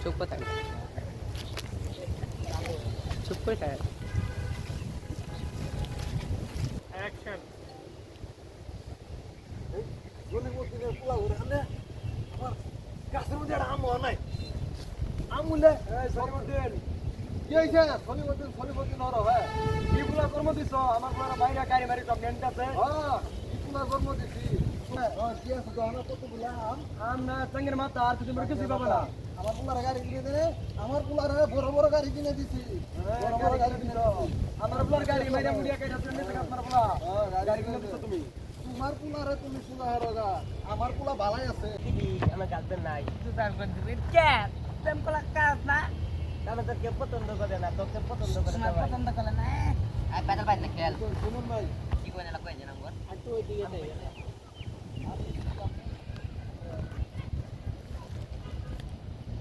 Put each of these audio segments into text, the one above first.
চুপ কথা চুপ করে থাকে অ্যাকশন গলি মধ্যে পোলা ঘুরে আনে আমার গাছের মধ্যে একটা আম হয় নাই আম বললে সলিমুদ্দিন কি হয়েছে সলিমুদ্দিন হর হ্যাঁ কি পোলা কর্ম দিছ আমার পোলা বাইরে গাড়ি মারি সব নেন্ট আছে হ্যাঁ কি পোলা কর্ম দিছি কি আছে তো আমার কত বলা আম না চঙ্গের মাথা আর কিছু কিছু পাবে না আমার পোলার গাড়ি কিনে দে আমার পোলার বড় বড় গাড়ি কিনে দিছি বড় বড় গাড়ি কিনে আমার পোলার গাড়ি মাইরা মুড়িয়া কাটা তুমি আপনার পোলা গাড়ি কিনে দিছো তুমি তোমার পোলারে তুমি শুনা হারগা আমার পোলা ভালাই আছে আমার গার্লফ্রেন্ড নাই তুই তার করে দিবি ক্যাট প্রেম করা কাজ না তাহলে তোর কে পছন্দ করে না তোকে পছন্দ করে না পছন্দ করে না আই প্যাডেল বাইক না খেল শুনুন ভাই কি কই না কই জানাম গো আর তুই ওই দিকে যাই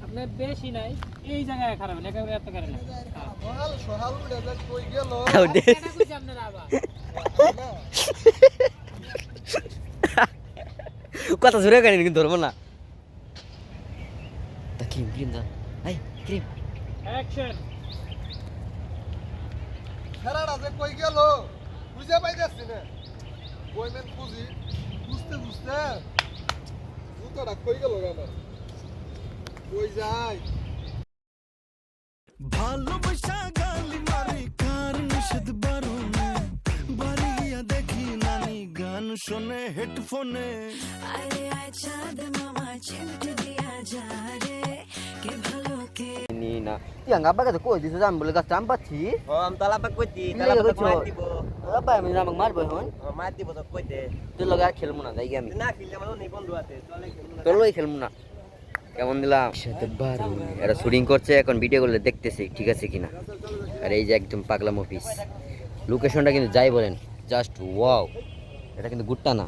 আপনি বেশি নাই এই জায়গায় খারাপ লেখা এত করে না সহাল সহাল উড়ে যাক কই গেল এটা কই আপনারা আবার কথা জোরে গাড়ি কিন্তু ধরবো না ক্রিম ক্রিম দা এই ক্রিম অ্যাকশন ফেরার আছে কই গেল বুঝে পাইতাছি না কই মেন খুঁজি বুঝতে বুঝতে জুতাটা কই গেল আমার কই যায় ভালোবাসা গালি মারি কার নিষেধ বারণে বাড়ি গিয়া দেখি নানি গান শোনে হেডফোনে আরে আয় চাঁদ মামা চিমটে দিয়া যা রে কে ভালো কে নি না তুই angapa ka ko di sa ambul ka champa thi am tala pa koi ti tala pa mat দিব apa mi na mag mar boy hon mat দিব তো কই দে তুই লগা খেলমু না যাই আমি না খেললে মানে নেই বন্ধু আছে চলে খেলবো না তোর লই খেলমু না কেমন দিলাম সাথে বারু এরা শুটিং করছে এখন ভিডিও করলে দেখতেছি ঠিক আছে কিনা আর এই যে একদম পাগলা অফিস লোকেশনটা কিন্তু যাই বলেন জাস্ট ওয়াও এটা কিন্তু গুট্টা না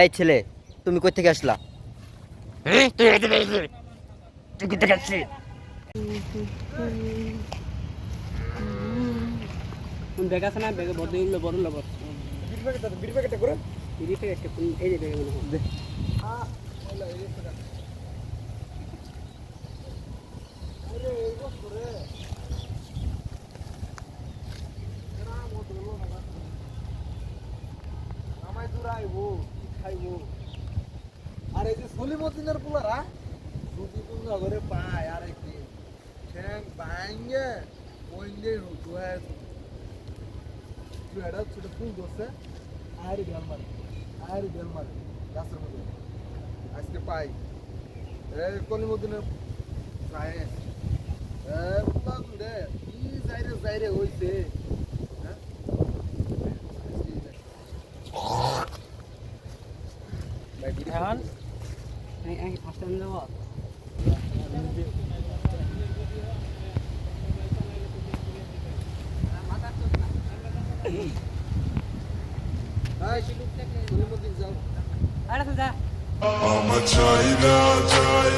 এই ছেলে তুমি কই থেকে আসলা হ্যাঁ তুই এদিকে তুই কই থেকে আসছিস কোন ব্যাগ আছে না ব্যাগে বড় দিল বড় লব বিড়ি প্যাকেটটা করে বিড়ি প্যাকেট কোন এই যে ব্যাগে মনে হয় ওলা এই টাকা আরে এই বস্তু রে এরা মত হলো না আমায় দূরাইবো খাইবো আর এই যে সলিমুদ্দিনের পোলারা যদি কোন ঘরে পায় আর একদিন ঠ্যাং ভাঙে বইলে রুটুয়ায় এটা ছোট ফুল ধরছে আর বেল মারে গাছের মধ্যে আজকে পাই এই কলিমুদ্দিনের যায় রে কি যাই রে হইছে হ্যাঁ এখন এই ফার্স্ট টাইম যাব কলিমুদ্দিন যাও আরে যা আমার চাইনা যায়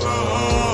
না